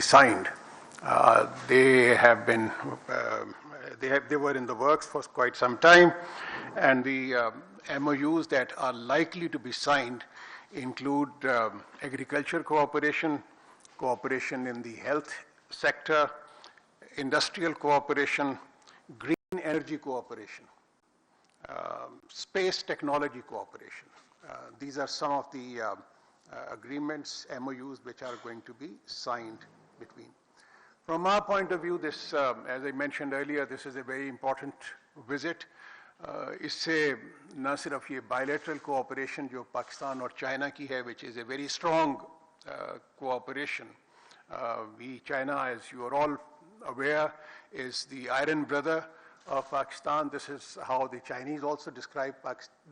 signed. They have been, they were in the works for quite some time, and the MOUs that are likely to be signed include agriculture cooperation, cooperation in the health sector, industrial cooperation, green energy cooperation, space technology cooperation. These are some of the agreements, MOUs, which are going to be signed between. From our point of view, this, as I mentioned earlier, this is a very important visit. इससे न सिर्फ ये bilateral cooperation जो पाकिस्तान और China की है, which is a very strong cooperation. China, as you are all aware, is the iron brother of Pakistan. This is how the Chinese also describe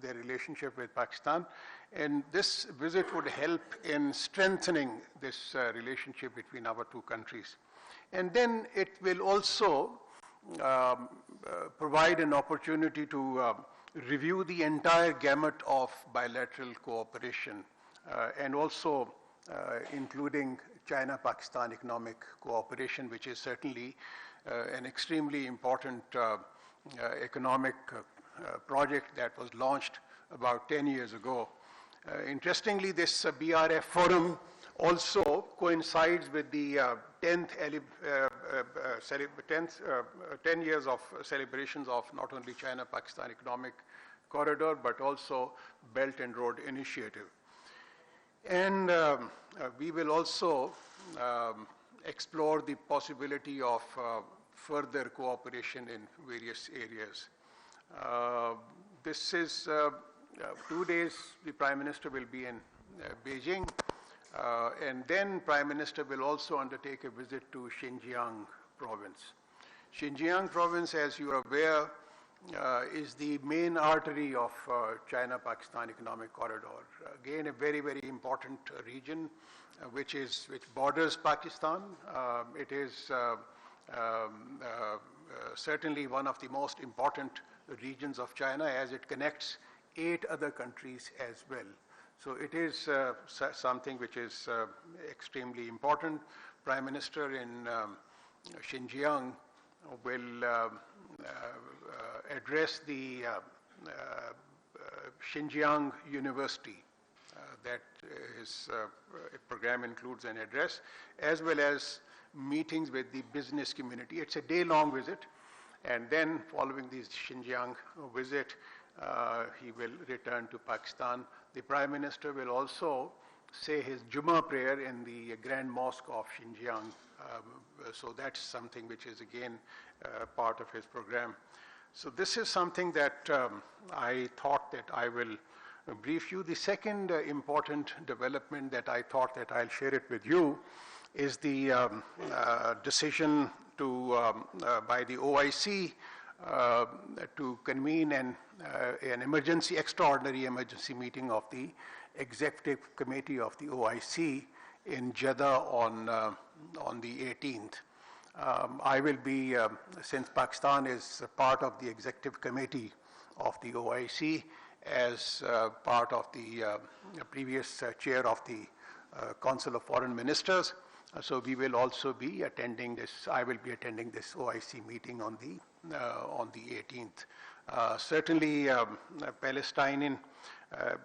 their relationship with Pakistan. And this visit would help in strengthening this relationship between our two countries. And then it will also provide an opportunity to review the entire gamut of bilateral cooperation and also including China-Pakistan economic cooperation, which is certainly an extremely important economic project that was launched about 10 years ago. Interestingly, this BRF forum also coincides with the 10 years of celebrations of not only China-Pakistan economic corridor, but also Belt and Road Initiative. And we will also explore the possibility of further cooperation in various areas. This is 2 days the Prime Minister will be in Beijing, and then Prime Minister will also undertake a visit to Xinjiang province. Xinjiang province, as you are aware, is the main artery of China-Pakistan economic corridor. Again, a very, very important region which borders Pakistan. It is certainly one of the most important regions of China, as it connects 8 other countries as well. So it is something which is extremely important. Prime Minister in Xinjiang will address the Xinjiang University. That his program includes an address, as well as meetings with the business community. It's a day-long visit, and then following the Xinjiang visit, he will return to Pakistan. The Prime Minister will also say his Jummah prayer in the Grand Mosque of Xinjiang. So that's something which is again part of his program. So this is something that I thought that I will brief you. The second important development that I thought that I'll share it with you is the decision by the OIC to convene an extraordinary emergency meeting of the Executive Committee of the OIC in Jeddah on the 18th. I will be, since Pakistan is part of the Executive Committee of the OIC, as part of the previous chair of the Council of Foreign Ministers. So we will also be attending this. I will be attending this OIC meeting on the 18th. Certainly, Palestine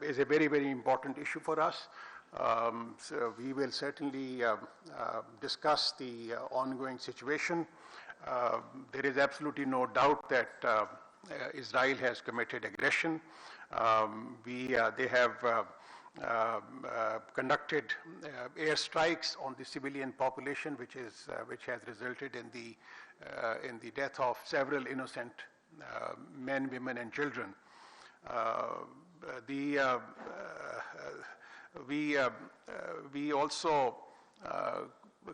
is a very, very important issue for us. So we will certainly discuss the ongoing situation. There is absolutely no doubt that Israel has committed aggression. They have conducted airstrikes on the civilian population, which has resulted in the death of several innocent men, women, and children. We also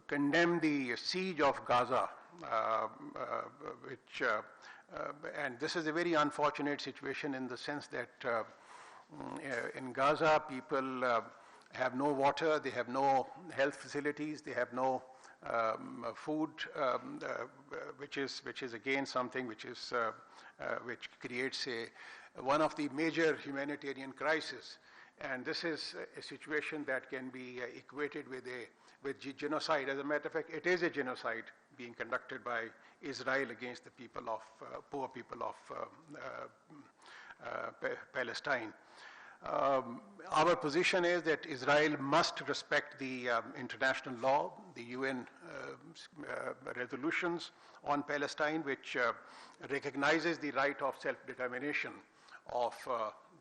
condemn the siege of Gaza, and this is a very unfortunate situation in the sense that in Gaza, people have no water, they have no health facilities, they have no food, which is again something which creates one of the major humanitarian crises. And this is a situation that can be equated with a with genocide. As a matter of fact, it is a genocide being conducted by Israel against the people of, poor people of Palestine. Our position is that Israel must respect the international law, the UN resolutions on Palestine, which recognizes the right of self-determination of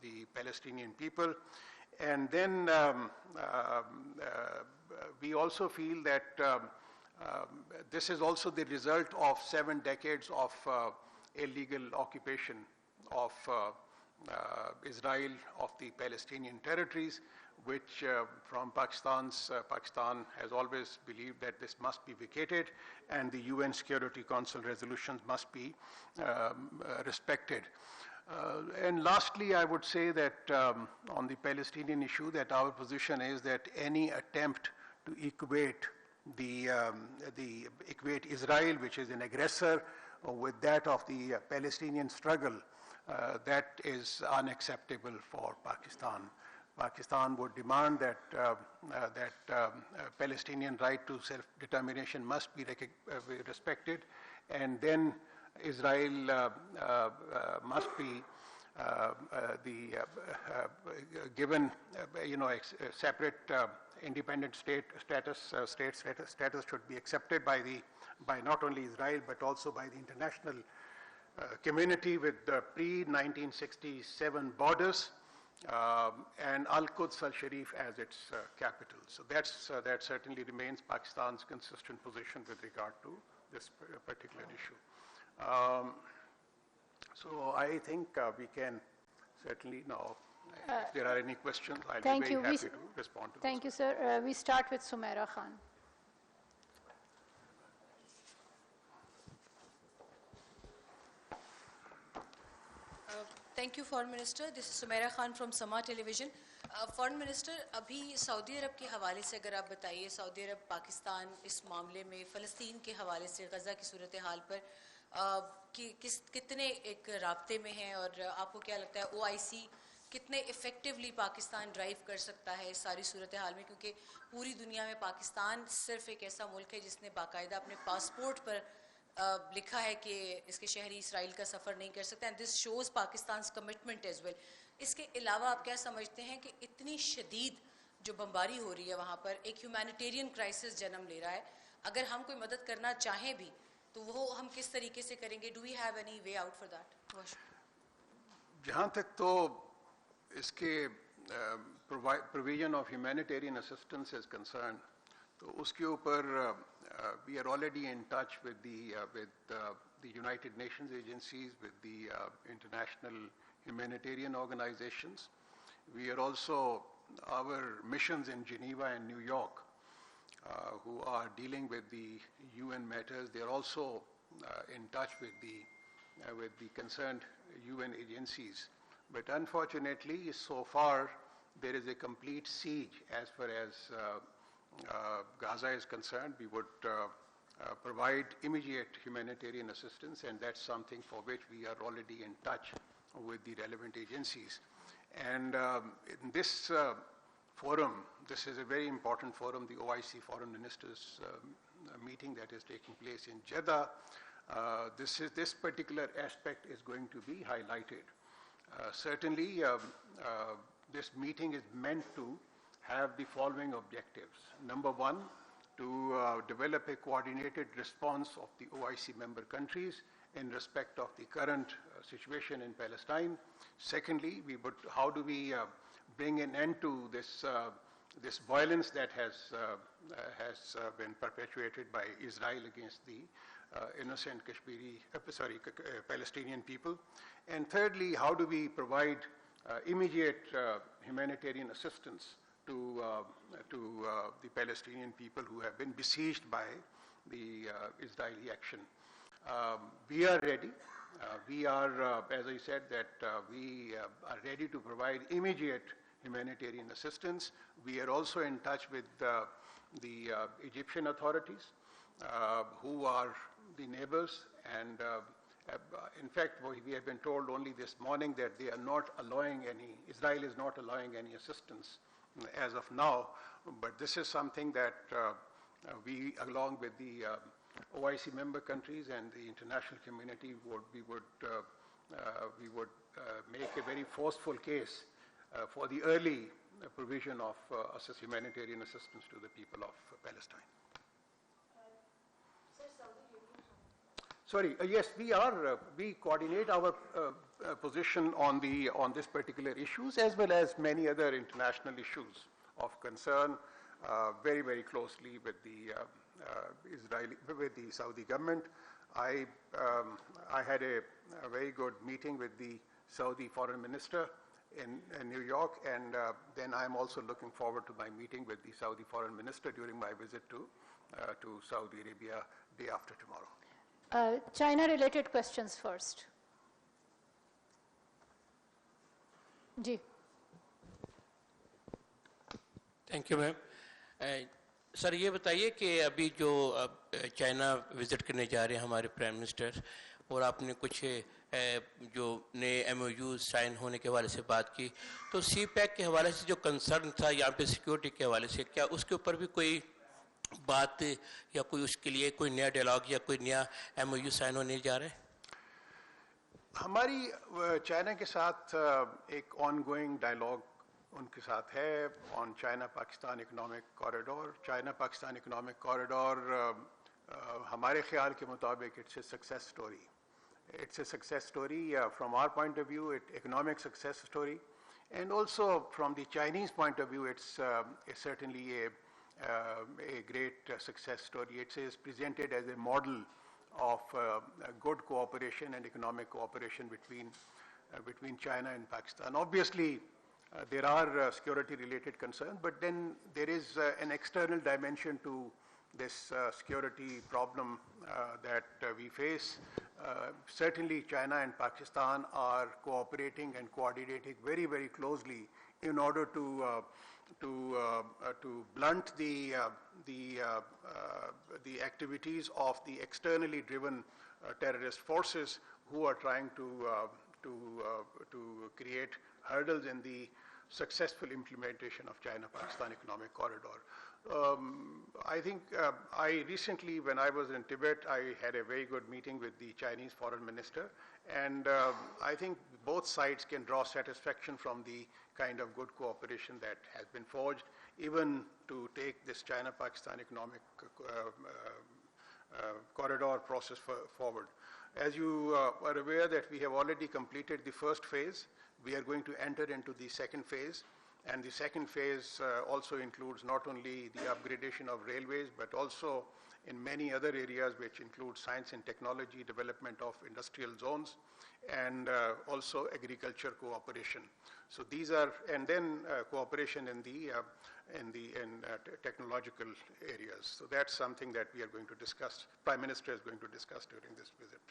the Palestinian people. And then we also feel that this is also the result of 7 decades of illegal occupation of Israel of the Palestinian territories, which from Pakistan has always believed that this must be vacated and the UN Security Council resolutions must be respected. And lastly, I would say that on the Palestinian issue, that our position is that any attempt to equate equate Israel, which is an aggressor, with that of the Palestinian struggle, that is unacceptable for Pakistan. Pakistan would demand that Palestinian right to self-determination must be respected, and then Israel must be given, a separate independent status should be accepted by not only Israel but also by the international community, with the pre-1967 borders and Al-Quds al-Sharif as its capital. So that certainly remains Pakistan's consistent position with regard to this particular issue. So I think we can certainly now, if there are any questions, I'll be very happy to respond to them. Thank you, sir. We start with Sukhera Khan. Thank you, Foreign Minister. This is Sukhera Khan from Sama Television. Foreign Minister, अभी Saudi अरब के हवाले से अगर आप बताइए, Saudi अरब पाकिस्तान इस मामले में फ़लस्तीन के हवाले से गज़ा की सूरत हाल पर कितने एक राब्ते में हैं, और आपको क्या लगता है OIC कितने इफ़ेक्टिवली पाकिस्तान ड्राइव कर सकता है इस सारी सूरत हाल में, क्योंकि पूरी दुनिया में पाकिस्तान सिर्फ एक ऐसा मुल्क है जिसने बाकायदा अपने पासपोर्ट पर लिखा है कि इसके शहरी इसराइल का सफ़र नहीं कर सकते, and this shows Pakistan commitment as well. इसके अलावा आप क्या समझते हैं कि इतनी शदीद जो बमबारी हो रही है वहाँ पर एक ह्यूमैनिटेरियन क्राइसिस जन्म ले रहा है, अगर हम कोई मदद करना चाहें भी तो वो हम किस तरीके से करेंगे? Do we have any way out for that? जहाँ तक तो इसके provision of humanitarian assistance is concerned, तो उसके ऊपर we are already in touch with the United Nations agencies, with the international humanitarian organizations. We are also, our missions in Geneva and New York, who are dealing with the UN matters, they are also in touch with the concerned UN agencies. But unfortunately, so far, there is a complete siege as far as Gaza is concerned. We would provide immediate humanitarian assistance, and that's something for which we are already in touch with the relevant agencies. And in this forum, this is a very important forum, the OIC Foreign Ministers meeting that is taking place in Jeddah. This particular aspect is going to be highlighted. Certainly, this meeting is meant to have the following objectives. Number one, to develop a coordinated response of the OIC member countries in respect of the current situation in Palestine. Secondly, how do we bring an end to this violence that has been perpetuated by Israel against the innocent Palestinian people. And thirdly, how do we provide immediate humanitarian assistance to the Palestinian people who have been besieged by the Israeli action. We are ready. We are, as I said, that we are ready to provide immediate humanitarian assistance. We are also in touch with the Egyptian authorities, who are the neighbors, and in fact, we have been told only this morning that they are not allowing Israel is not allowing any assistance as of now, but this is something that we, along with the OIC member countries and the international community, we would make a very forceful case for the early provision of humanitarian assistance to the people of Palestine. Sorry, yes, we coordinate our position on this particular issues as well as many other international issues of concern very, very closely with the Saudi government. I had a very good meeting with the Saudi foreign minister in New York, and then I'm also looking forward to my meeting with the Saudi foreign minister during my visit to Saudi Arabia day after tomorrow. China-related questions first. Ji. Thank you, ma'am. Sir ये बताइए कि अभी जो China visit करने जा रहे हैं हमारे प्राइम मिनिस्टर, और आपने कुछ जो नए MOU साइन होने के हवाले से बात की, तो CPEC के हवाले से जो कंसर्न था यहाँ पे सिक्योरिटी के हवाले से, क्या उसके ऊपर भी कोई बात या कोई उसके लिए कोई नया डायलॉग या कोई नया MOU साइन होने जा रहा है? हमारी चाइना के साथ एक ऑनगोइंग डायलॉग उनके साथ है on China Pakistan economic corridor. China Pakistan economic corridor हमारे ख्याल के मुताबिक it's a success story. It's a success story from our point of view, economic success story, and also from the Chinese point of view, it's certainly a great success story. It is presented as a model of good cooperation and economic cooperation between China and Pakistan. Obviously, there are security-related concerns, but then there is an external dimension to this security problem that we face. Certainly China and Pakistan are cooperating and coordinating very, very closely in order to blunt the activities of the externally driven terrorist forces who are trying to create hurdles in the successful implementation of China-Pakistan economic corridor. I think I recently, when I was in Tibet, I had a very good meeting with the Chinese foreign minister, and I think both sides can draw satisfaction from the kind of good cooperation that has been forged, even to take this China-Pakistan economic corridor process forward. As you are aware that we have already completed the first phase, we are going to enter into the second phase. And the second phase also includes not only the upgradation of railways, but also in many other areas which include science and technology, development of industrial zones, and also agriculture cooperation. So these are, and then cooperation in technological areas. So that's something that we are going to discuss, Prime Minister is going to discuss during this visit.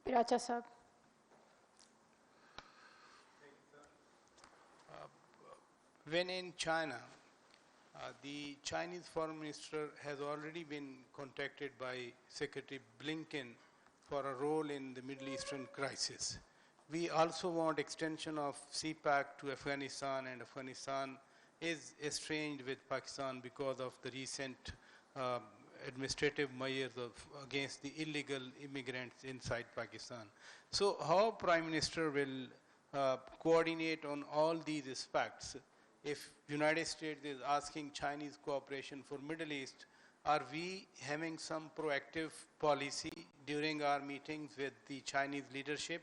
Racha Saab. When in China, the Chinese Foreign Minister has already been contacted by Secretary Blinken for a role in the Middle Eastern crisis. We also want extension of CPAC to Afghanistan, and Afghanistan is estranged with Pakistan because of the recent administrative measures against the illegal immigrants inside Pakistan. So how Prime Minister will coordinate on all these aspects? If United States is asking Chinese cooperation for Middle East, are we having some proactive policy during our meetings with the Chinese leadership?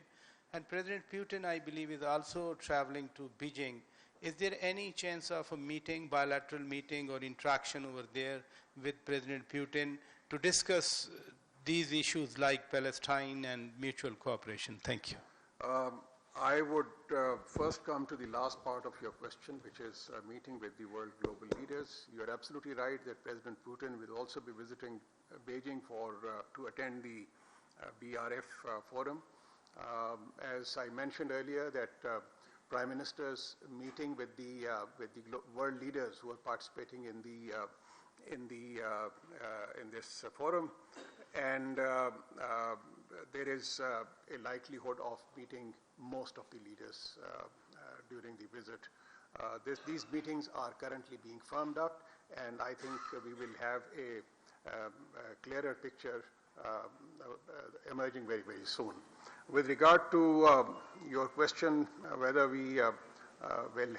And President Putin, I believe, is also traveling to Beijing. Is there any chance of a meeting, bilateral meeting or interaction over there with President Putin to discuss these issues like Palestine and mutual cooperation? Thank you. I would first come to the last part of your question, which is a meeting with the world global leaders. You are absolutely right that President Putin will also be visiting Beijing to attend the BRF forum. As I mentioned earlier, that Prime Minister's meeting with the world leaders who are participating in this forum, and there is a likelihood of meeting most of the leaders during the visit. These meetings are currently being firmed up, and I think we will have clearer picture emerging very, very soon. With regard to your question whether we will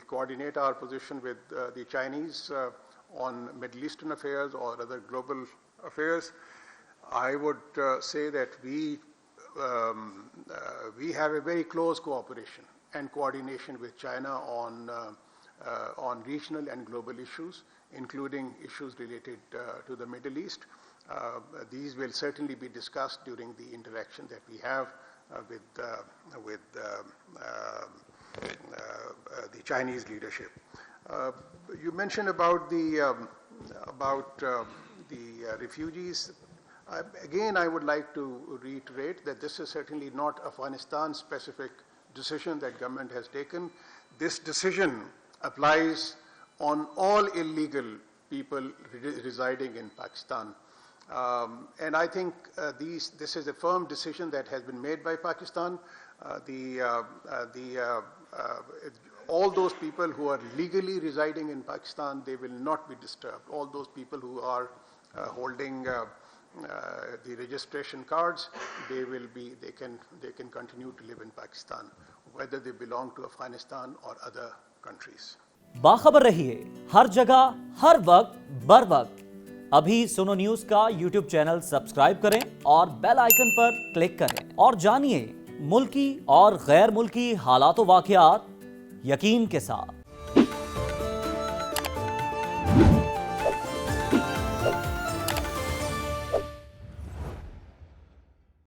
coordinate our position with the Chinese on Middle Eastern affairs or other global affairs, I would say that we have a very close cooperation and coordination with China on regional and global issues, including issues related to the Middle East. These will certainly be discussed during the interaction that we have with the Chinese leadership. You mentioned about the refugees. Again, I would like to reiterate that this is certainly not Afghanistan-specific decision that government has taken. This decision applies on all illegal people residing in Pakistan. And I think this is a firm decision that has been made by Pakistan. All those people who are legally residing in Pakistan, they will not be disturbed. All those people who are holding the registration cards, they can continue to live in Pakistan, whether they belong to Afghanistan or other countries. बाखबर रहिए हर जगह हर वक्त बर वक्त। अभी सुनो news का YouTube channel subscribe करें और बेल आइकन पर क्लिक करें और जानिए मुल्की और गैर मुल्की हालात व वाक़यात यकीन के साथ।